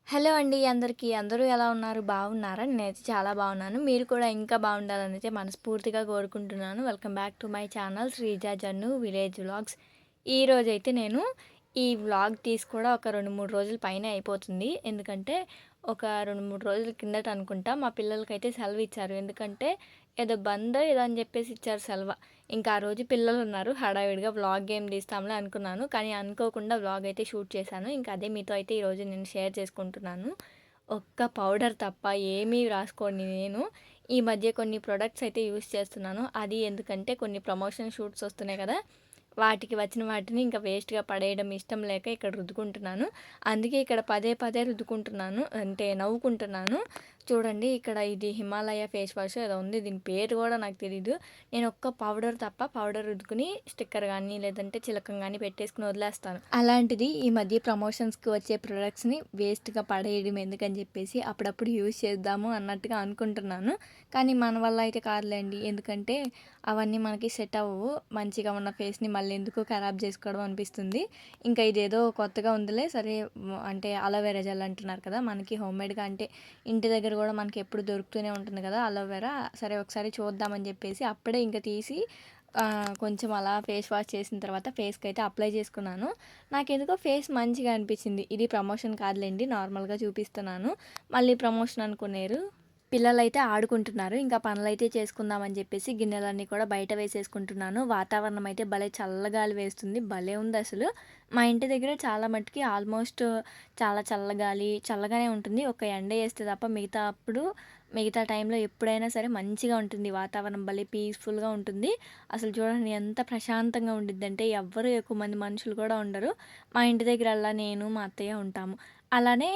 Hello అండి అందరికీ. అందరూ ఎలా ఉన్నారు? బాగున్నారా? నేనైతే చాలా బాగున్నాను. మీరు కూడా ఇంకా బాగుండాలనైతే మనస్ఫూర్తిగా కోరుకుంటున్నాను. Welcome back to my channel Sreeja Jannu village vlogs. ఈరోజైతే నేను ఈ వ్లాగ్ తీసి కూడా ఒక 2, 3 రోజుల పైనే అయిపోతుంది. ఎందుకంటే ఒక 2, 3 రోజుల కిందట అనుకుంటా మా పిల్లలకైతే సెలవు ఇచ్చారు. ఎందుకంటే ఏదో బందో ఏదో అని చెప్పేసి ఇచ్చారు సెలవ. ఇంకా ఆ రోజు పిల్లలున్నారు. హడావిడిగా వ్లాగ్ ఏం తీస్తాంలే అనుకున్నాను. కానీ అనుకోకుండా వ్లాగ్ అయితే షూట్ చేశాను. ఇంకా అదే మీతో అయితే ఈరోజు నేను షేర్ చేసుకుంటున్నాను. ఒక్క పౌడర్ తప్ప ఏమీ రాసుకోని నేను ఈ మధ్య కొన్ని ప్రొడక్ట్స్ అయితే యూస్ చేస్తున్నాను. అది ఎందుకంటే కొన్ని ప్రమోషన్ షూట్స్ వస్తున్నాయి కదా! వాటికి వచ్చిన వాటిని ఇంకా వేస్ట్‌గా పడేయడం ఇష్టం లేక ఇక్కడ రుద్దుకుంటున్నాను. అందుకే ఇక్కడ పదే పదే రుద్దుకుంటున్నాను. అంటే నవ్వుకుంటున్నాను. చూడండి ఇక్కడ ఇది హిమాలయ ఫేస్ వాష్ ఏదో ఉంది. దీని పేరు కూడా నాకు తెలీదు. నేను ఒక్క పౌడర్ తప్ప పౌడర్ రుద్దుకుని స్టిక్కర్ గానీ, లేదంటే చిలకం గానీ పెట్టేసుకొని వదిలేస్తాను. అలాంటిది ఈ మధ్య ప్రమోషన్స్‌కి వచ్చే ప్రొడక్ట్స్‌ని వేస్ట్‌గా పడేయడం ఎందుకని చెప్పేసి అప్పుడప్పుడు యూజ్ చేద్దాము అన్నట్టుగా అనుకుంటున్నాను. కానీ మన వల్ల అయితే కాదులేండి. ఎందుకంటే అవన్నీ మనకి సెట్ అవ్వవు. మంచిగా ఉన్న ఫేస్‌ని మళ్ళీ ఎందుకు ఖరాబ్ చేసుకోవడం అనిపిస్తుంది. ఇంకా ఇదేదో కొత్తగా ఉందిలే సరే అంటే అలోవెరా జెల్ అంటున్నారు కదా! మనకి హోమ్‌మేడ్‌గా అంటే ఇంటి దగ్గర కూడా మనకి ఎప్పుడు దొరుకుతూనే ఉంటుంది కదా! అలోవెరా. సరే ఒకసారి చూద్దామని చెప్పేసి అప్పుడే ఇంక తీసి కొంచెం అలా ఫేస్ వాష్ చేసిన తర్వాత ఫేస్‌కైతే అప్లై చేసుకున్నాను. నాకెందుకో ఫేస్ మంచిగా అనిపించింది. ఇది ప్రమోషన్ కాదులెండి. నార్మల్‌గా చూపిస్తున్నాను. మళ్ళీ ప్రమోషన్ అనుకునేరు. పిల్లలైతే ఆడుకుంటున్నారు. ఇంకా పనులైతే చేసుకుందామని చెప్పేసి గిన్నెలన్నీ కూడా బయట వేసేసుకుంటున్నాను. వాతావరణం అయితే భలే చల్లగాలి వేస్తుంది. భలే ఉందసలు. మా ఇంటి దగ్గర చాలా మట్టుకి ఆల్మోస్ట్ చాలా చల్లగాలి, చల్లగానే ఉంటుంది. ఒక ఎండ ఏస్తే తప్ప మిగతా టైంలో ఎప్పుడైనా సరే మంచిగా ఉంటుంది. వాతావరణం భలే పీస్‌ఫుల్‌గా ఉంటుంది. అసలు చూడండి ఎంత ప్రశాంతంగా ఉండిద్దంటే ఎవ్వరు ఎక్కువ మంది మనుషులు కూడా ఉండరు. మా ఇంటి దగ్గరల్లా నేను, మా అత్తయ్య ఉంటాము. అలానే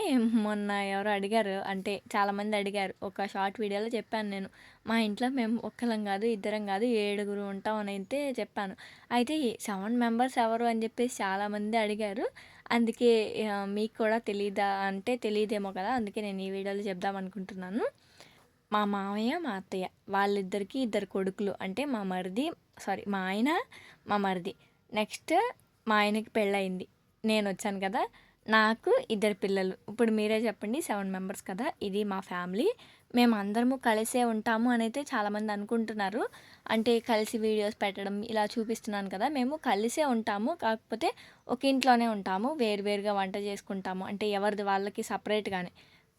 మొన్న ఎవరో అడిగారు. అంటే చాలామంది అడిగారు. ఒక షార్ట్ వీడియోలో చెప్పాను నేను. మా ఇంట్లో మేము ఒక్కలం గాదు, ఇద్దరం గాదు, ఏడుగురు ఉంటాం అనైతే చెప్పాను. అయితే ఈ 7 మెంబర్స్ ఎవరు అని జెప్పేసి చాలామంది అడిగారు. అందుకే మీకు కూడా తెలీదా అంటే తెలీదేమో కదా! అందుకే నేను ఈ వీడియోలో చెప్దామనుకుంటున్నాను. మా మామయ్య, మా అత్తయ్య వాళ్ళిద్దరికీ ఇద్దరు కొడుకులు. అంటే మా ఆయన, మా మరిది. నెక్స్ట్ మా ఆయనకి పెళ్ళయింది. నేనొచ్చాను కదా! నాకు ఇద్దరు పిల్లలు. ఇప్పుడు మీరే చెప్పండి 7 మెంబర్స్ కదా! ఇది మా ఫ్యామిలీ. మేమందరము కలిసే ఉంటాము అనైతే చాలామంది అనుకుంటున్నారు. అంటే కలిసి వీడియోస్ పెట్టడం ఇలా చూపిస్తున్నాను కదా! మేము కలిసే ఉంటాము. కాకపోతే ఒక ఇంట్లోనే ఉంటాము. వేరువేరుగా వంట చేసుకుంటాము. అంటే ఎవరిది వాళ్ళకి సెపరేట్‌గానే.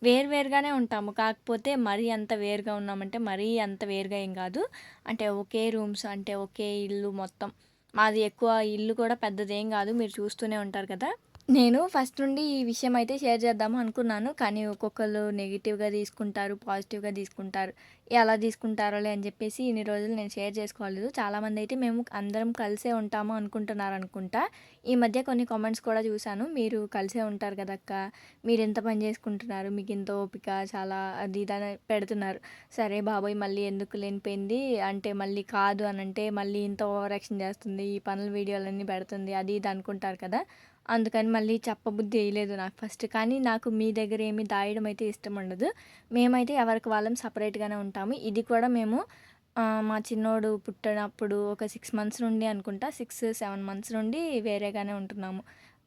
వేరువేరుగానే ఉంటాము. కాకపోతే మరీ అంత వేరుగా ఉన్నామంటే మరీ అంత వేరుగా ఏం గాదు. అంటే ఒకే రూమ్స్ అంటే ఒకే ఇల్లు మొత్తం. మాది ఎక్కువ ఇల్లు కూడా పెద్దదేం గాదు. మీరు చూస్తూనే ఉంటారు కదా! నేను ఫస్ట్ నుండి ఈ విషయం అయితే షేర్ చేద్దాము అనుకున్నాను. కానీ ఒక్కొక్కళ్ళు నెగెటివ్‌గా తీసుకుంటారు, పాజిటివ్‌గా తీసుకుంటారు. ఎలా తీసుకుంటారోలే అని చెప్పేసి ఇన్ని రోజులు నేను షేర్ చేసుకోలేదు. చాలామందైతే మేము అందరం కలిసే ఉంటాము అనుకుంటున్నారనుకుంటా. ఈ మధ్య కొన్ని కామెంట్స్ కూడా చూశాను. మీరు కలిసే ఉంటారు కదక్క! మీరెంత పని చేసుకుంటున్నారు? మీకింత ఓపిక చాలా అది ఇది అని పెడుతున్నారు. సరే బాబోయ్! మళ్ళీ ఎందుకు లేనిపోయింది అంటే మళ్ళీ కాదు అనంటే మళ్ళీ ఇంత ఓవర్ యాక్షన్ చేస్తుంది. ఈ పనుల వీడియోలన్నీ పెడుతుంది. అది ఇది అనుకుంటారు కదా! అందుకని మళ్ళీ చెప్పబుద్ధి ఎయలేదు నాకు ఫస్ట్. కానీ నాకు మీ దగ్గర ఏమి దాయడం అయితే ఇష్టం ఉండదు. మేమైతే ఎవరికి వాళ్ళం సెపరేట్‌గానే ఉంటాము. ఇది కూడా మేము మా చిన్నోడు పుట్టినప్పుడు ఒక 6 మంత్స్ నుండి అనుకుంటా 6, 7 మంత్స్ నుండి వేరేగానే ఉంటున్నాము.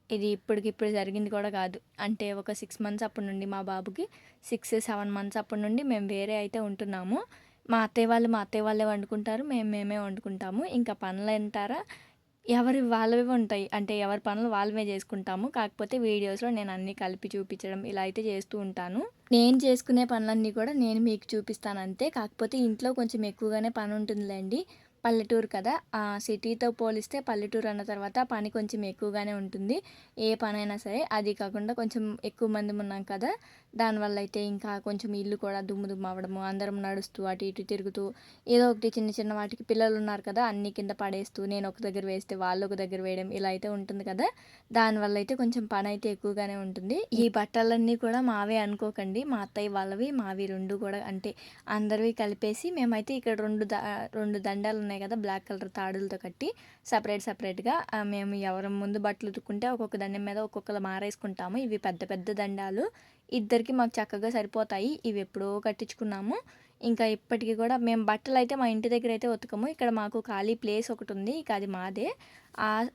ఇది ఇప్పటికిప్పుడు జరిగింది కూడా కాదు. అంటే ఒక 6 మంత్స్ అప్పటి నుండి మా బాబుకి 6, 7 మంత్స్ అప్పటి నుండి మేము వేరే అయితే ఉంటున్నాము. మా అత్తయ్య వాళ్ళే వండుకుంటారు. మేమే వండుకుంటాము. ఇంకా పనులంటారా ఎవరివి వాళ్ళవే ఉంటాయి. అంటే ఎవరి పనులు వాళ్ళమే జేసుకుంటాము. కాకపోతే వీడియోస్‌లో నేను అన్నీ కలిపి చూపిచ్చడం ఇలా అయితే చేస్తూ ఉంటాను. నేను చేసుకునే పనులన్నీ కూడా నేను మీకు చూపిస్తానంతే. కాకపోతే ఇంట్లో కొంచెం ఎక్కువగానే పనుంటుందిలెండి. పల్లెటూరు కదా! సిటీతో పోలిస్తే పల్లెటూరు అన్న తర్వాత పని కొంచెం ఎక్కువగానే ఉంటుంది. ఏ పనైనా సరే. అది కాకుండా కొంచెం ఎక్కువ మందిమున్నాం కదా! దానివల్ల అయితే ఇంకా కొంచెం ఇల్లు కూడా దుమ్ము దుమ్ము అవ్వడము, అందరం నడుస్తూ అటు ఇటు తిరుగుతూ ఏదో ఒకటి చిన్న చిన్న వాటికి పిల్లలున్నారు కదా! అన్నీ కింద పడేస్తూ నేను ఒక దగ్గర వేస్తే వాళ్ళు ఒక దగ్గర వేయడం ఇలా అయితే ఉంటుంది కదా! దానివల్ల అయితే కొంచెం పనైతే ఎక్కువగానే ఉంటుంది. ఈ బట్టలన్నీ కూడా మావే అనుకోకండి. మా అత్తయ్య వాళ్ళవి, మావి 2 కూడా అంటే అందరివి కలిపేసి మేమైతే ఇక్కడ 2 దండాలున్నాయి కదా! బ్లాక్ కలర్ తాడులతో కట్టి సెపరేట్‌గా మేము ఎవరం ముందు బట్టలు ఉతుక్కుంటే ఒక్కొక్క దండం మీద ఒక్కొక్కళ్ళం ఆరేసుకుంటాము. ఇవి పెద్ద పెద్ద దండాలు. ఇద్దరికి మాకు చక్కగా సరిపోతాయి. ఇవి ఎప్పుడో కట్టించుకున్నాము. ఇంకా ఇప్పటికి కూడా మేము బట్టలైతే మా ఇంటి దగ్గరైతే ఉతకము. ఇక్కడ మాకు ఖాళీ ప్లేస్ ఒకటుంది. ఇక అది మాదే.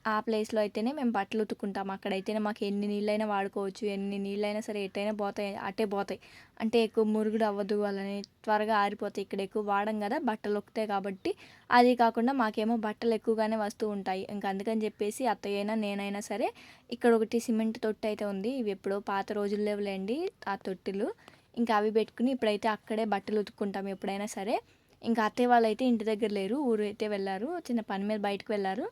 ఆ ప్లేస్‌లో అయితేనే మేము బట్టలు ఉతుక్కుంటాం. అక్కడైతేనే మాకు ఎన్ని నీళ్ళైనా వాడుకోవచ్చు. ఎన్ని నీళ్ళైనా సరే ఎటైనా పోతాయి, అటే పోతాయి. అంటే ఎక్కువ మురుగుడు అవ్వదు అలానే త్వరగా ఆరిపోతాయి. ఇక్కడ ఎక్కువ వాడం కదా బట్టలు ఉతుకుతాయి కాబట్టి. అది కాకుండా మాకేమో బట్టలు ఎక్కువగానే వస్తూ ఉంటాయి. ఇంక అందుకని చెప్పేసి అత్తయ్య అయినా నేనైనా సరే ఇక్కడ ఒకటి సిమెంట్ తొట్టి అయితే ఉంది. ఇవి ఎప్పుడో పాత రోజుల్లోవిలేండి ఆ తొట్టిలు. ఇంకా అవి పెట్టుకుని ఇప్పుడైతే అక్కడే బట్టలు ఉతుక్కుంటాం ఎప్పుడైనా సరే. ఇంకా అత్తయ్య వాళ్ళైతే ఇంటి దగ్గర లేరు. ఊరైతే వెళ్లారు. చిన్న పని మీద బయటకు వెళ్లారు.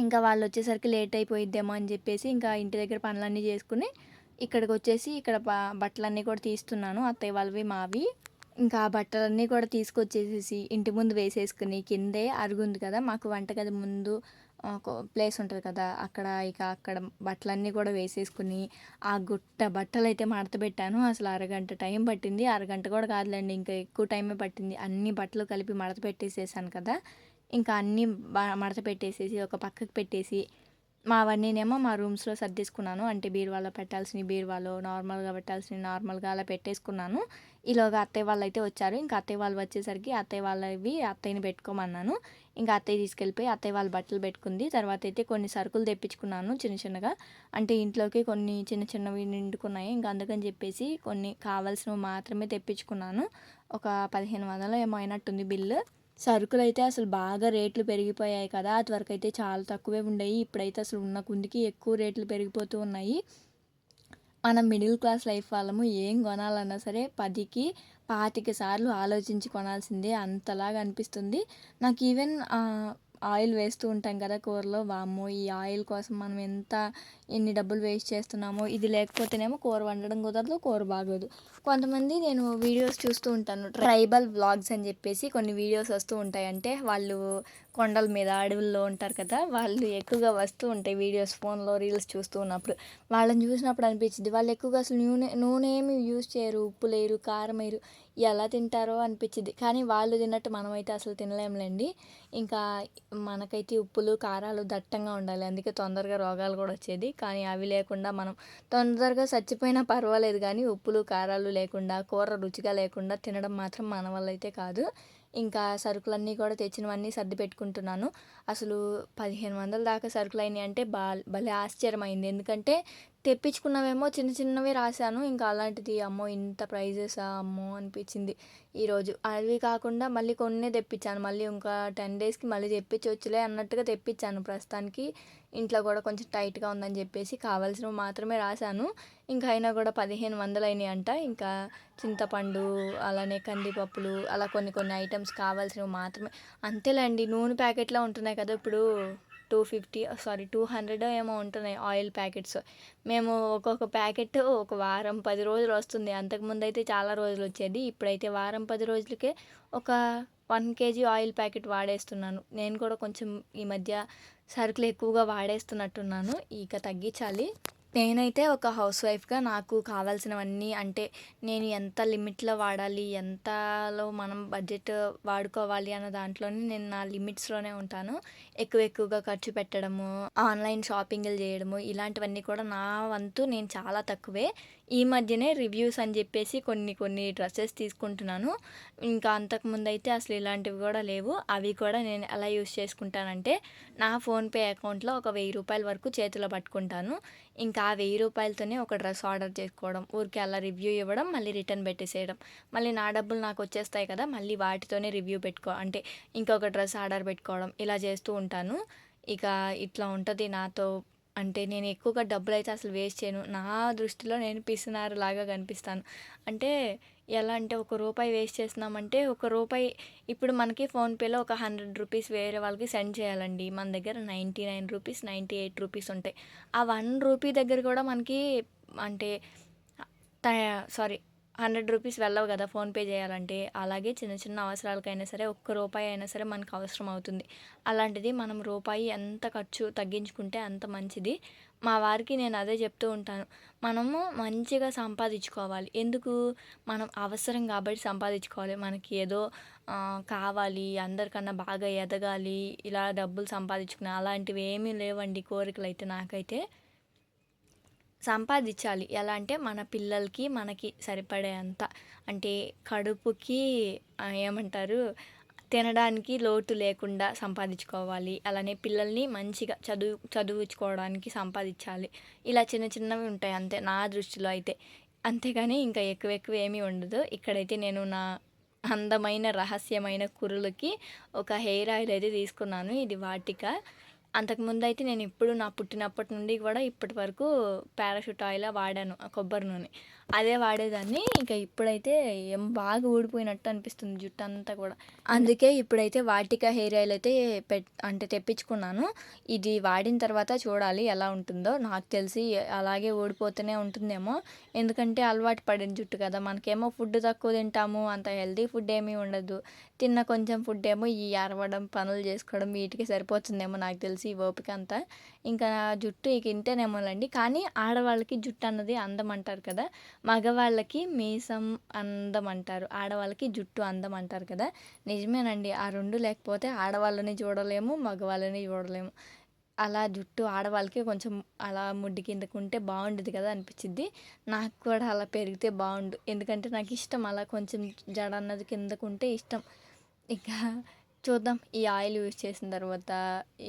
ఇంకా వాళ్ళొచ్చేసరికి లేట్ అయిపోయిద్దేమో అని చెప్పేసి ఇంకా ఇంటి దగ్గర పనులన్నీ చేసుకుని ఇక్కడికొచ్చేసి ఇక్కడ బట్టలన్నీ కూడా తీస్తున్నాను. అత్తయ్య వాళ్ళవి, మావి. ఇంకా ఆ బట్టలన్నీ కూడా తీసుకొచ్చేసేసి ఇంటి ముందు వేసేసుకుని కిందే అరుగుంది కదా మాకు వంటగది ముందు ప్లేస్ ఉంటుంది కదా అక్కడ బట్టలన్నీ కూడా వేసేసుకుని ఆ గుట్ట బట్టలైతే మడతపెట్టాను. అసలు అరగంట టైం పట్టింది. అరగంట కూడా కాదులేండి ఇంకా ఎక్కువ టైమే పట్టింది. అన్ని బట్టలు కలిపి మడత పెట్టేసేసాను కదా. ఇంకా అన్నీ మడత పెట్టేసేసి ఒక పక్కకు పెట్టేసి మావన్నీనేమో మా రూమ్స్‌లో సర్దేసుకున్నాను. అంటే బీరువాలో పెట్టాల్సినవి బీరువాలో, నార్మల్‌గా పెట్టాల్సినవి నార్మల్‌గా అలా పెట్టేసుకున్నాను. ఈలోగా అత్తయ్య వాళ్ళైతే వచ్చారు. ఇంకా అత్తయ్య వాళ్ళు వచ్చేసరికి అత్తయ్య వాళ్ళవి అత్తయ్యని పెట్టుకోమన్నాను. ఇంకా అత్తయ్య తీసుకెళ్ళిపోయి అత్తయ్య వాళ్ళ బట్టలు పెట్టుకుంది. తర్వాత అయితే కొన్ని సరుకులు తెప్పించుకున్నాను చిన్న చిన్నగా. అంటే ఇంట్లోకి కొన్ని చిన్న చిన్నవి నిండుకున్నాయి. ఇంకా అందుకని చెప్పేసి కొన్ని కావాల్సినవి మాత్రమే తెప్పించుకున్నాను. ఒక 1500 ఏమో అయినట్టుంది బిల్లు. సరుకులైతే అసలు బాగా రేట్లు పెరిగిపోయాయి కదా. అదివరకైతే చాలా తక్కువే ఉండేయి. ఇప్పుడైతే అసలు ఉన్న కుందికి ఎక్కువ రేట్లు పెరిగిపోతూ ఉన్నాయి. మనం మిడిల్ క్లాస్ లైఫ్ వాళ్ళము ఏం కొనాలన్నా సరే 10కి 25 సార్లు ఆలోచించి కొనాల్సిందే అంతలాగా అనిపిస్తుంది. నాకు ఈవెన్ ఆయిల్ వేస్తూ ఉంటాం కదా కూరలో. వామ్మో! ఈ ఆయిల్ కోసం మనం ఎన్ని డబ్బులు వేస్ట్ చేస్తున్నామో. ఇది లేకపోతేనేమో కూర వండడం కుదరదు, కూర బాగోదు. కొంతమంది నేను వీడియోస్ చూస్తూ ఉంటాను. ట్రైబల్ వ్లాగ్స్ అని చెప్పేసి కొన్ని వీడియోస్ వస్తూ ఉంటాయి. అంటే వాళ్ళు కొండల మీద అడవుల్లో ఉంటారు కదా. వాళ్ళు ఎక్కువగా వస్తూ ఉంటాయి వీడియోస్ ఫోన్లో రీల్స్ చూస్తూ ఉన్నప్పుడు. వాళ్ళని చూసినప్పుడు అనిపించింది వాళ్ళు ఎక్కువగా అసలు నూనె ఏమి యూజ్ చేయరు, ఉప్పు లేరు, కారం వేయరు. ఎలా తింటారో అనిపించింది. కానీ వాళ్ళు తిన్నట్టు మనమైతే అసలు తినలేములేండి. ఇంకా మనకైతే ఉప్పులు, కారాలు దట్టంగా ఉండాలి. అందుకే తొందరగా రోగాలు కూడా వచ్చేది. కానీ అవి లేకుండా మనం తొందరగా చచ్చిపోయినా పర్వాలేదు కానీ ఉప్పులు, కారాలు లేకుండా, కూర రుచిగా లేకుండా తినడం మాత్రం మన వల్ల అయితే కాదు. ఇంకా సరుకులన్నీ కూడా తెచ్చినవన్నీ సర్ది పెట్టుకుంటున్నాను. అసలు 1500 దాకా సరుకులయినాయి అంటే భలే ఆశ్చర్యమైంది. ఎందుకంటే తెప్పించుకున్నవేమో చిన్న చిన్నవి రాశాను. ఇంకా అలాంటిది అమ్మో! ఇంత ప్రైజెసా అమ్మో! అనిపించింది ఈరోజు. అవి కాకుండా మళ్ళీ కొన్నే తెప్పించాను. మళ్ళీ ఇంకా 10 డేస్‌కి మళ్ళీ తెప్పించవచ్చులే అన్నట్టుగా తెప్పించాను. ప్రస్తుతానికి ఇంట్లో కూడా కొంచెం టైట్‌గా ఉందని చెప్పేసి కావాల్సినవి మాత్రమే రాశాను. ఇంకా అయినా కూడా 1500 అయినాయంట. ఇంకా చింతపండు, అలానే కందిపప్పులు అలా కొన్ని కొన్ని ఐటెమ్స్ కావాల్సినవి మాత్రమే. అంతేలేండి నూనె ప్యాకెట్‌లో ఉంటున్నాయి కదా ఇప్పుడు 200 ఏమో ఉంటున్నాయి ఆయిల్ ప్యాకెట్స్. మేము ఒక్కొక్క ప్యాకెట్ ఒక వారం 10 రోజులు వస్తుంది. అంతకుముందైతే చాలా రోజులు వచ్చేది. ఇప్పుడైతే వారం 10 రోజులకే ఒక 1 కేజీ ఆయిల్ ప్యాకెట్ వాడేస్తున్నాను. నేను కూడా కొంచెం ఈ మధ్య సరుకులు ఎక్కువగా వాడేస్తున్నట్టున్నాను. ఇక తగ్గించాలి. నేనైతే ఒక హౌస్ వైఫ్‌గా నాకు కావాల్సినవన్నీ అంటే నేను ఎంత లిమిట్‌లో వాడాలి, ఎంతలో మనం బడ్జెట్ వాడుకోవాలి అన్న దాంట్లోనే నేను నా లిమిట్స్‌లోనే ఉంటాను. ఎక్కువగా ఖర్చు పెట్టడము, ఆన్‌లైన్ షాపింగులు చేయడము ఇలాంటివన్నీ కూడా నా వంతు నేను చాలా తక్కువే. ఈ మధ్యనే రివ్యూస్ అని చెప్పేసి కొన్ని డ్రెసెస్ తీసుకుంటున్నాను. ఇంకా అంతకుముందైతే అసలు ఇలాంటివి కూడా లేవు. అవి కూడా నేను ఎలా యూజ్ చేసుకుంటానంటే నా ఫోన్‌పే అకౌంట్‌లో ఒక రూ. 1000 వరకు చేతిలో పట్టుకుంటాను. ఇంకా ఆ రూ. 1000తోనే ఒక డ్రెస్ ఆర్డర్ చేసుకోవడం. ఊరికే అలా రివ్యూ ఇవ్వడం, మళ్ళీ రిటర్న్ పెట్టేసేయడం. మళ్ళీ నా డబ్బులు నాకొచ్చేస్తాయి కదా. మళ్ళీ వాటితోనే రివ్యూ అంటే ఇంకొక డ్రెస్ ఆర్డర్ పెట్టుకోవడం ఇలా చేస్తూ ఉంటాను. ఇక ఇట్లా ఉంటది నాతో. అంటే నేను ఎక్కువగా డబ్బులైతే అసలు వేస్ట్ చేయను. నా దృష్టిలో నేను పిసినారిలాగా కనిపిస్తాను. అంటే ఎలా అంటే ఒక రూపాయి వేస్ట్ చేస్తున్నామంటే ఒక రూపాయి ఇప్పుడు మనకి ఫోన్‌పేలో ఒక రూ. 100 వేరే వాళ్ళకి సెండ్ చేయాలండి. మన దగ్గర రూ. 99, రూ. 98 ఉంటాయి. ఆ రూ. 1 దగ్గర కూడా మనకి అంటే త సారీ రూ. 100 వెళ్ళవు కదా ఫోన్‌పే చేయాలంటే. అలాగే చిన్న చిన్న అవసరాలకైనా సరే ఒక్క రూపాయి అయినా సరే మనకు అవసరం అవుతుంది. అలాంటిది మనం రూపాయి ఎంత ఖర్చు తగ్గించుకుంటే అంత మంచిది. మా వారికి నేను అదే చెప్తూ ఉంటాను. మనము మంచిగా సంపాదించుకోవాలి. ఎందుకు? మనం అవసరం కాబట్టి సంపాదించుకోవాలి. మనకి ఏదో కావాలి, అందరికన్నా బాగా ఎదగాలి, ఇలా డబ్బులు సంపాదించుకునే అలాంటివి ఏమీ లేవండి కోరికలైతే నాకైతే. సంపాదించాలి. ఎలా అంటే మన పిల్లలకి, మనకి సరిపడేంత. అంటే కడుపుకి ఏమంటారు తినడానికి లోటు లేకుండా సంపాదించుకోవాలి. అలానే పిల్లల్ని మంచిగా చదువించుకోవడానికి సంపాదించాలి. ఇలా చిన్న చిన్నవి ఉంటాయి అంతే నా దృష్టిలో అయితే. అంతేగాని ఇంకా ఎక్కువ ఎక్కువ ఏమీ ఉండదు. ఇక్కడైతే నేను నా అందమైన రహస్యమైన కురులకి ఒక హెయిర్ ఆయిల్ అయితే తీసుకున్నాను. ఇది వాటిక. అంతకుముందయితే నేనెప్పుడు నా పుట్టినప్పటి నుండి కూడా ఇప్పటి వరకు పారాషూట్ ఆయిలే వాడాను. కొబ్బరి నూనె. అదే వాడేదాన్ని. ఇంకా ఇప్పుడైతే బాగా ఊడిపోయినట్టు అనిపిస్తుంది జుట్టంతా కూడా. అందుకే ఇప్పుడైతే వాటిక హెయిర్ ఆయిల్ అయితే అంటే తెప్పించుకున్నాను. ఇది వాడిన తర్వాత చూడాలి ఎలా ఉంటుందో. నాకు తెలిసి అలాగే ఊడిపోతూనే ఉంటుందేమో. ఎందుకంటే అలవాటు పడిన జుట్టు కదా! మనకేమో ఫుడ్ తక్కువ తింటాము. అంత హెల్తీ ఫుడ్ ఏమీ ఉండదు. తిన్న కొంచెం ఫుడ్ ఏమో ఈ అరవడం, పనులు చేసుకోవడం వీటికి సరిపోతుందేమో నాకు తెలిసి ఈ ఓపిక అంతా. ఇంకా జుట్టు ఇక ఇంతేనేమోనండి. కానీ ఆడవాళ్ళకి జుట్టు అన్నది అందం అంటారు కదా! మగవాళ్ళకి మీసం అందం అంటారు. ఆడవాళ్ళకి జుట్టు అందం అంటారు కదా! నిజమేనండి. ఆ 2 లేకపోతే ఆడవాళ్ళని చూడలేము, మగవాళ్ళని చూడలేము. అలా జుట్టు ఆడవాళ్ళకి కొంచెం అలా ముడ్డి కిందకుంటే బాగుండేది కదా అనిపించిద్ది. నాకు కూడా అలా పెరిగితే బాగుండు. ఎందుకంటే నాకు ఇష్టం అలా కొంచెం జడ అన్నది కిందకుంటే ఇష్టం. ఇక చూద్దాం ఈ ఆయిల్ యూజ్ చేసిన తర్వాత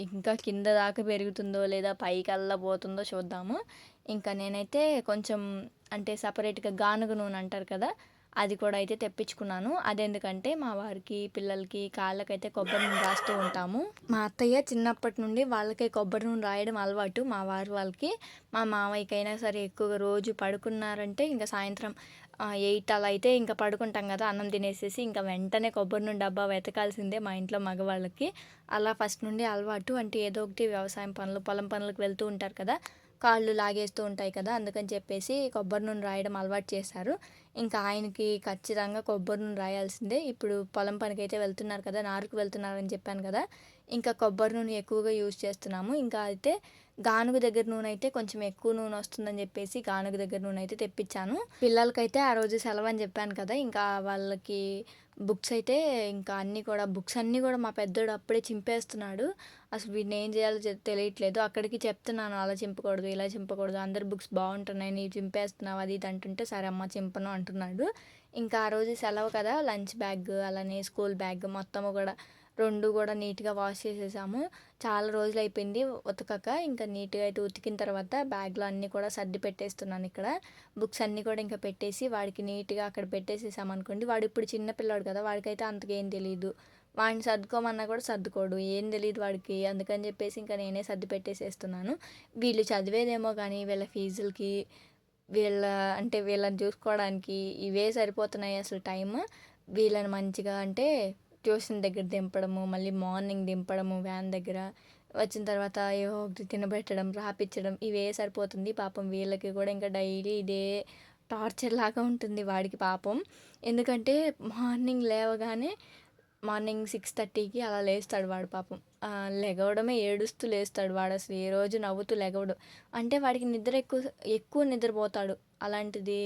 ఇంకా కింద దాకా పెరుగుతుందో లేదా పైకల్లా పోతుందో చూద్దాము. ఇంకా నేనైతే కొంచెం అంటే సపరేట్‌గా గానుగ నూనె అంటారు కదా! అది కూడా అయితే తెప్పించుకున్నాను. అదెందుకంటే మా వారికి, పిల్లలకి కాళ్ళకైతే కొబ్బరి నూనె రాస్తూ ఉంటాము. మా అత్తయ్య చిన్నప్పటి నుండి వాళ్ళకే కొబ్బరి నూనె రాయడం అలవాటు మా వారు వాళ్ళకి. మా మామయ్యకైనా సరే ఎక్కువగా రోజు పడుకున్నారంటే ఇంక సాయంత్రం 8 అలా అయితే ఇంక పడుకుంటాం కదా! అన్నం తినేసేసి ఇంక వెంటనే కొబ్బరి నూనె డబ్బా వెతకాల్సిందే మా ఇంట్లో మగవాళ్ళకి. అలా ఫస్ట్ నుండి అలవాటు. అంటే ఏదో ఒకటి వ్యవసాయం పనులు, పొలం పనులకు వెళ్తూ ఉంటారు కదా! కాళ్ళు లాగేస్తూ ఉంటాయి కదా! అందుకని చెప్పేసి కొబ్బరి నూనె రాయడం అలవాటు చేశారు. ఇంకా ఆయనకి ఖచ్చితంగా కొబ్బరి నూనె రాయాల్సిందే. ఇప్పుడు పొలం పనికైతే వెళ్తున్నారు కదా! నారుకు వెళ్తున్నారని చెప్పాను కదా! ఇంకా కొబ్బరి నూనె ఎక్కువగా యూజ్ చేస్తున్నాము. ఇంకా అయితే గానుగ దగ్గర నూనె అయితే కొంచెం ఎక్కువ నూనె వస్తుందని చెప్పేసి గానుగ దగ్గర నూనె అయితే తెప్పించాను. పిల్లలకైతే ఆ రోజు సెలవని చెప్పాను కదా! ఇంకా వాళ్ళకి బుక్స్ అయితే ఇంకా అన్నీ కూడా బుక్స్ అన్నీ కూడా మా పెద్దోడు అప్పుడే చింపేస్తున్నాడు. అసలు వీడిని ఏం చేయాలో తెలియట్లేదు. అక్కడికి చెప్తున్నాను అలా చింపకూడదు, ఇలా చింపకూడదు. అందరి బుక్స్ బాగుంటున్నాయి. నీవు చింపేస్తున్నావు అది ఇది అంటుంటే సరే అమ్మ చింపను అంటున్నాడు. ఇంకా ఆ రోజు సెలవు కదా! లంచ్ బ్యాగ్ అలానే స్కూల్ బ్యాగ్ మొత్తము కూడా 2 కూడా నీట్‌గా వాష్ చేసేసాము. చాలా రోజులైపోయింది ఉతకక. ఇంకా నీట్‌గా అయితే ఉతికిన తర్వాత బ్యాగ్‌లో అన్నీ కూడా సర్ది పెట్టేస్తున్నాను ఇక్కడ. బుక్స్ అన్నీ కూడా ఇంకా పెట్టేసి వాడికి నీట్‌గా అక్కడ పెట్టేసేసామనుకోండి. వాడు ఇప్పుడు చిన్న పిల్లోడు కదా! వాడికైతే అంతగా ఏం తెలీదు. వాడిని సర్దుకోమన్నా కూడా సర్దుకోడు. ఏం తెలీదు వాడికి. అందుకని చెప్పేసి ఇంకా నేనే సర్ది పెట్టేసేస్తున్నాను. వీళ్ళు చదివేదేమో కానీ వీళ్ళ ఫీజులకి, వీళ్ళ అంటే వీళ్ళని చూసుకోవడానికి ఇవే సరిపోతున్నాయి అసలు టైము. వీళ్ళని మంచిగా అంటే ట్యూషన్ దగ్గర దింపడము, మళ్ళీ మార్నింగ్ దింపడము వ్యాన్ దగ్గర. వచ్చిన తర్వాత ఏవో ఒకటి తినబెట్టడం, రాపిచ్చడం ఇవే సరిపోతుంది. పాపం వీళ్ళకి కూడా ఇంకా డైలీ ఇదే టార్చర్ లాగా ఉంటుంది వాడికి పాపం. ఎందుకంటే మార్నింగ్ లేవగానే మార్నింగ్ 6:30కి అలా లేస్తాడు వాడు పాపం. లెగవడమే ఏడుస్తూ లేస్తాడు వాడసలు ఏ రోజు నవ్వుతూ లెగవడు. అంటే వాడికి నిద్ర ఎక్కువ నిద్రపోతాడు. అలాంటిది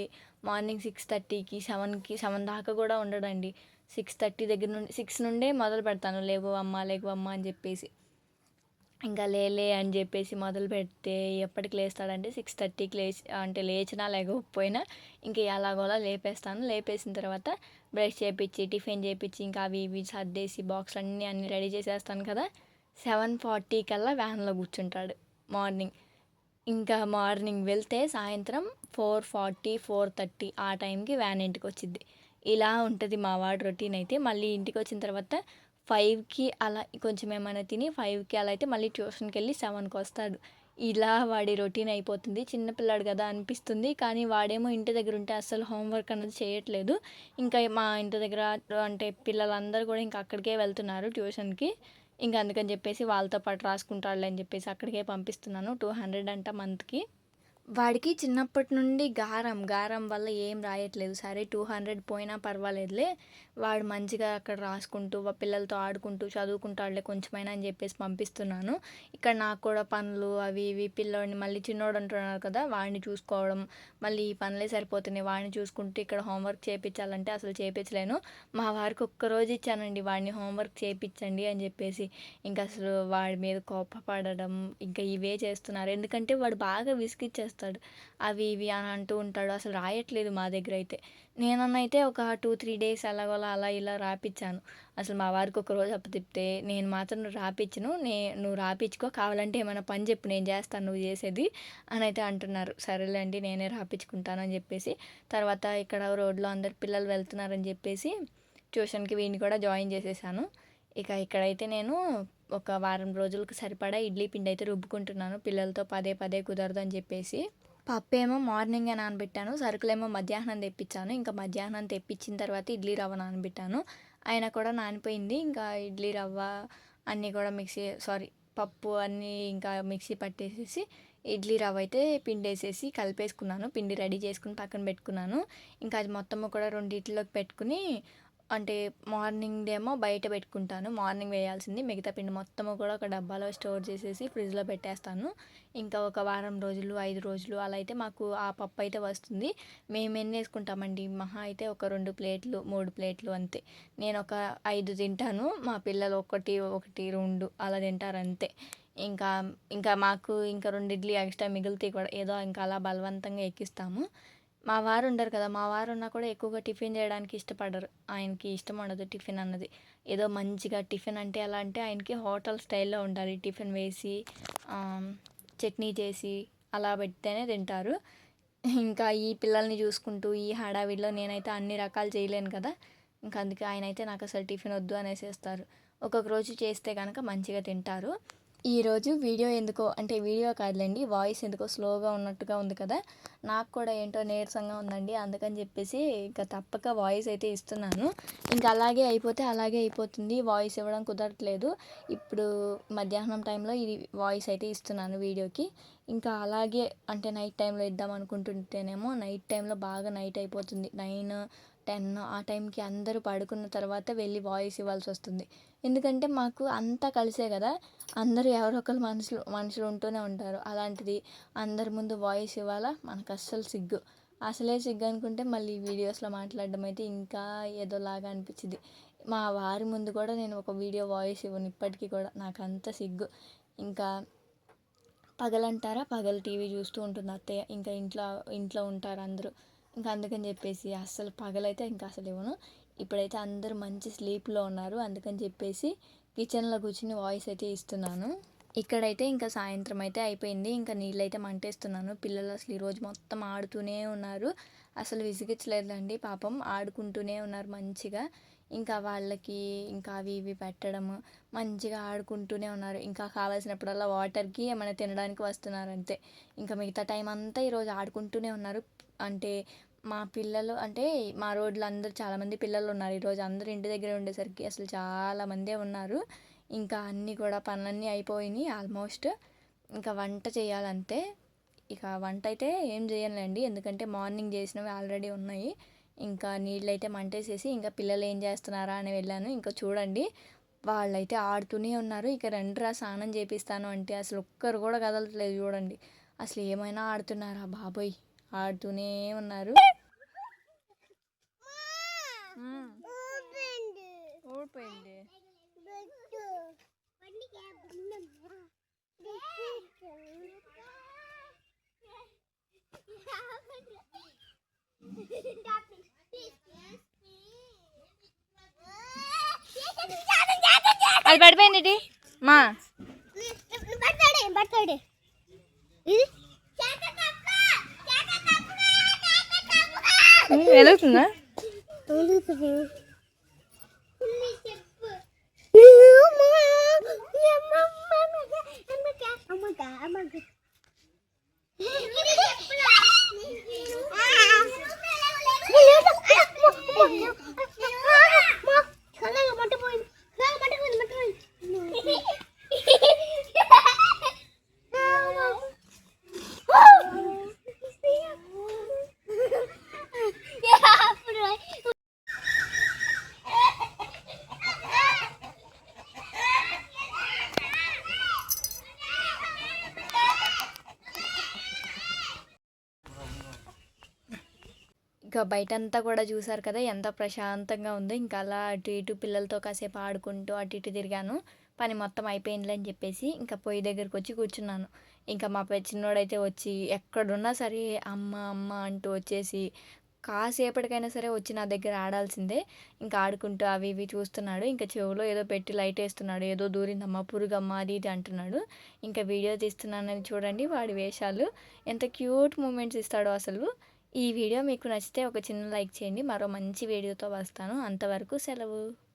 మార్నింగ్ 6:30కి, 7కి 7 దాకా కూడా ఉండడండి. 6:30 దగ్గర నుండి 6 నుండే మొదలు పెడతాను. లెగువమ్మా, లెగువమ్మా అని చెప్పేసి. ఇంకా లేలే అని చెప్పేసి మొదలుపెడితే ఎప్పటికి లేస్తాడంటే 6:30కి అంటే లేచినా లేకపోయినా ఇంక ఎలాగోలా లేపేస్తాను. లేపేసిన తర్వాత బ్రష్ చేపిచ్చి, టిఫిన్ చేపిచ్చి, ఇంకా అవి ఇవి సర్దేసి బాక్స్‌లు అన్నీ రెడీ చేసేస్తాను కదా! 7:40 కల్లా వ్యాన్‌లో కూర్చుంటాడు మార్నింగ్. ఇంకా మార్నింగ్ వెళ్తే సాయంత్రం 4:40, 4:30 ఆ టైంకి వ్యాన్ ఇంటికొచ్చిద్ది. ఇలా ఉంటది మా వాడి రొటీన్ అయితే. మళ్ళీ ఇంటికొచ్చిన తర్వాత 5కి అలా కొంచెం ఏమైనా తిని 5కి అలా అయితే మళ్ళీ ట్యూషన్‌కెళ్ళి 7కి వస్తాడు. ఇలా వాడి రొటీన్ అయిపోతుంది. చిన్న పిల్లాడు కదా అనిపిస్తుంది. కానీ వాడేమో ఇంటి దగ్గర ఉంటే అస్సలు హోంవర్క్ అన్నది చేయట్లేదు. ఇంకా మా ఇంటి దగ్గర అంటే పిల్లలందరూ కూడా ఇంకా అక్కడికే వెళ్తున్నారు ట్యూషన్‌కి. ఇంక అందుకని చెప్పేసి వాళ్ళతో పాటు రాసుకుంటాడులే అని చెప్పేసి అక్కడికే పంపిస్తున్నాను. 200 అంట మంత్‌కి. వాడికి చిన్నప్పటి నుండి గారం వల్ల ఏం రాయట్లేదు. సరే 200 పోయినా పర్వాలేదులే. వాడు మంచిగా అక్కడ రాసుకుంటూ, పిల్లలతో ఆడుకుంటూ చదువుకుంటాడులే కొంచెమైనా అని చెప్పేసి పంపిస్తున్నాను. ఇక్కడ నాకు కూడా పనులు అవి ఇవి పిల్లోడిని మళ్ళీ చిన్నోడు అంటున్నారు కదా! వాడిని చూసుకోవడం, మళ్ళీ ఈ పనులే సరిపోతున్నాయి. వాడిని చూసుకుంటూ ఇక్కడ హోంవర్క్ చేపిచ్చాలంటే అసలు చేపిచ్చలేను. మా వారికి ఒక్కరోజు ఇచ్చానండి వాడిని హోంవర్క్ చేపిచ్చండి అని చెప్పేసి. ఇంక అసలు వాడి మీద కోప్పపడడం, ఇంకా ఇవే చేస్తున్నారు. ఎందుకంటే వాడు బాగా విసిగిచ్చేస్తున్నాడు. చేస్తాడు. అవి ఇవి అని అంటూ ఉంటాడు. అసలు రాయట్లేదు మా దగ్గర అయితే. నేనన్నయితే ఒక 2, 3 డేస్ ఎలాగోలా అలా ఇలా రాపిచ్చాను. అసలు మా వారికి ఒకరోజు అప్పచెప్తే, నేను మాత్రం రాపిచ్చను. నువ్వు రాపిచ్చుకో, కావాలంటే ఏమైనా పని చెప్పు నేను చేస్తాను నువ్వు చేసేది అనైతే అంటున్నారు. సరేలేండి నేనే రాపిచ్చుకుంటాను అని చెప్పేసి, తర్వాత ఇక్కడ రోడ్లో అందరు పిల్లలు వెళ్తున్నారని చెప్పేసి ట్యూషన్‌కి వీడిని కూడా జాయిన్ చేసేసాను. ఇక ఇక్కడైతే నేను ఒక వారం రోజులకు సరిపడా ఇడ్లీ పిండి అయితే రుబ్బుకుంటున్నాను. పిల్లలతో పదే పదే కుదరదని చెప్పేసి. పప్పేమో మార్నింగే నానబెట్టాను. సరుకులేమో మధ్యాహ్నం తెప్పించాను. ఇంకా మధ్యాహ్నం తెప్పించిన తర్వాత ఇడ్లీ రవ్వ నానబెట్టాను. అయినా కూడా నానిపోయింది. ఇంకా ఇడ్లీ రవ్వ అన్నీ కూడా పప్పు అన్నీ ఇంకా మిక్సీ పట్టేసేసి ఇడ్లీ రవ్వ అయితే పిండేసేసి కలిపేసుకున్నాను. పిండి రెడీ చేసుకుని పక్కన పెట్టుకున్నాను. ఇంకా అది మొత్తము కూడా రెండిట్లోకి పెట్టుకుని అంటే మార్నింగ్‌దేమో బయట పెట్టుకుంటాను. మార్నింగ్ వేయాల్సింది. మిగతా పిండి మొత్తము కూడా ఒక డబ్బాలో స్టోర్ చేసేసి ఫ్రిడ్జ్‌లో పెట్టేస్తాను. ఇంకా ఒక వారం రోజులు, 5 రోజులు అలా అయితే మాకు ఆ పప్పు అయితే వస్తుంది. మేము ఎన్నేసుకుంటామండి మహా అయితే ఒక 2 ప్లేట్లు, 3 ప్లేట్లు అంతే. నేనొక 5 తింటాను. మా పిల్లలు ఒకటి, 2 అలా తింటారు అంతే. ఇంకా ఇంకా మాకు ఇంకా 2 ఇడ్లీ ఎక్స్ట్రా మిగులుతాయి కూడా. ఏదో ఇంకా అలా బలవంతంగా ఎక్కిస్తాము. మా వారు ఉండరు కదా! మా వారు ఉన్నా కూడా ఎక్కువగా టిఫిన్ చేయడానికి ఇష్టపడరు. ఆయనకి ఇష్టం ఉండదు టిఫిన్ అన్నది. ఏదో మంచిగా టిఫిన్ అంటే ఎలా అంటే ఆయనకి హోటల్ స్టైల్‌లో ఉండాలి. టిఫిన్ వేసి చట్నీ చేసి అలా పెడితేనే తింటారు. ఇంకా ఈ పిల్లల్ని చూసుకుంటూ ఈ హడావిడిలో నేనైతే అన్ని రకాలు చేయలేను కదా! ఇంక అందుకే ఆయనైతే నాకసలు టిఫిన్ వద్దు అనేసేస్తారు. ఒక్కొక్క రోజు చేస్తే గనక మంచిగా తింటారు. ఈరోజు వీడియో ఎందుకో అంటే వీడియో కాదులెండి, వాయిస్ ఎందుకో స్లోగా ఉన్నట్టుగా ఉంది కదా! నాకు కూడా ఏంటో నీరసంగా ఉందండి. అందుకని చెప్పేసి ఇక తప్పక వాయిస్ అయితే ఇస్తున్నాను. ఇంకా అలాగే అయిపోతే అలాగే అయిపోతుంది. వాయిస్ ఇవ్వడం కుదరట్లేదు. ఇప్పుడు మధ్యాహ్నం టైంలో ఇది వాయిస్ అయితే ఇస్తున్నాను వీడియోకి. ఇంకా అలాగే అంటే నైట్ టైంలో ఇద్దాం అనుకుంటుంటేనేమో నైట్ టైంలో బాగా నైట్ అయిపోతుంది. 9, 10 ఆ టైంకి అందరూ పడుకున్న తర్వాత వెళ్ళి వాయిస్ ఇవ్వాల్సొస్తుంది. ఎందుకంటే మాకు అంతా కలిసే కదా! అందరూ ఎవరో ఒకళ్ళు మనుషులు ఉంటూనే ఉంటారు. అలాంటిది అందరి ముందు వాయిస్ ఇవ్వాలా, మనకు అస్సలు సిగ్గు. అసలే సిగ్గు అనుకుంటే మళ్ళీ వీడియోస్‌లో మాట్లాడడం అయితే ఇంకా ఏదోలాగా అనిపించిద్ది. మా వారి ముందు కూడా నేను ఒక వీడియో వాయిస్ ఇవ్వను ఇప్పటికి కూడా. నాకంత సిగ్గు. ఇంకా పగలంటారా, పగలు టీవీ చూస్తూ ఉంటుంది అత్తయ్య. ఇంకా ఇంట్లో ఉంటారు అందరూ. ఇంకా అందుకని చెప్పేసి అస్సలు పగలైతే ఇంకా అసలు ఇవ్వను. ఇప్పుడైతే అందరూ మంచి స్లీప్‌లో ఉన్నారు. అందుకని చెప్పేసి కిచెన్‌లో కూర్చొని వాయిస్ అయితే ఇస్తున్నాను. ఇక్కడైతే ఇంకా సాయంత్రం అయితే అయిపోయింది. ఇంకా నీళ్ళైతే మంటేస్తున్నాను. పిల్లలు అసలు ఈరోజు మొత్తం ఆడుతూనే ఉన్నారు. అసలు విసిగించలేదండి పాపం. ఆడుకుంటూనే ఉన్నారు మంచిగా. ఇంకా వాళ్ళకి ఇంకా అవి ఇవి పెట్టడము, మంచిగా ఆడుకుంటూనే ఉన్నారు. ఇంకా కావాల్సినప్పుడల్లా వాటర్‌కి ఏమైనా తినడానికి వస్తున్నారు అంతే. ఇంకా మిగతా టైం అంతా ఈరోజు ఆడుకుంటూనే ఉన్నారు. అంటే మా పిల్లలు అంటే మా రోడ్లో అందరూ చాలామంది పిల్లలు ఉన్నారు. ఈరోజు అందరూ ఇంటి దగ్గరే ఉండేసరికి అసలు చాలామందే ఉన్నారు. ఇంకా అన్నీ కూడా పనులన్నీ అయిపోయినాయి ఆల్మోస్ట్. ఇంకా వంట చేయాలంతే. ఇక వంట అయితే ఏం చేయనులేండి. ఎందుకంటే మార్నింగ్ చేసినవి ఆల్రెడీ ఉన్నాయి. ఇంకా నీళ్ళైతే మంటేసేసి ఇంకా పిల్లలు ఏం చేస్తున్నారా అని వెళ్ళాను. ఇంకా చూడండి వాళ్ళైతే ఆడుతూనే ఉన్నారు. ఇక రండిరా స్నానం చేపిస్తాను అంటే అసలు ఒక్కరు కూడా కదలట్లేదు చూడండి. అసలు ఏమైనా ఆడుతున్నారా బాబోయ్! ఆడుతూనే ఉన్నారు. ఊడిపోయింది. అది పడిపోయింది మా వెలుగుతుందా? ఇంకా బయటంతా కూడా చూసారు కదా ఎంత ప్రశాంతంగా ఉందో. ఇంకా అలా అటు ఇటు పిల్లలతో కాసేపు ఆడుకుంటూ అటు ఇటు తిరిగాను. పని మొత్తం అయిపోయిందిలే అని చెప్పేసి ఇంకా పొయ్యి దగ్గరికి వచ్చి కూర్చున్నాను. ఇంకా మా చిన్నోడైతే వచ్చి ఎక్కడున్నా సరే అమ్మ, అమ్మ అంటూ వచ్చేసి కాసేపటికైనా సరే వచ్చి నా దగ్గర ఆడాల్సిందే. ఇంకా ఆడుకుంటూ అవి ఇవి చూస్తున్నాడు. ఇంకా చెవులో ఏదో పెట్టి లైటేస్తున్నాడు. ఏదో దూరిందమ్మ, పురుగమ్మ అది ఇది అంటున్నాడు. ఇంకా వీడియో తీస్తున్నానని చూడండి వాడి వేషాలు. ఎంత క్యూట్ మూమెంట్స్ ఇస్తాడో అసలు. ఈ వీడియో మీకు నచ్చితే ఒక చిన్న లైక్ చేయండి. మరో మంచి వీడియోతో వస్తాను. అంతవరకు సెలవు.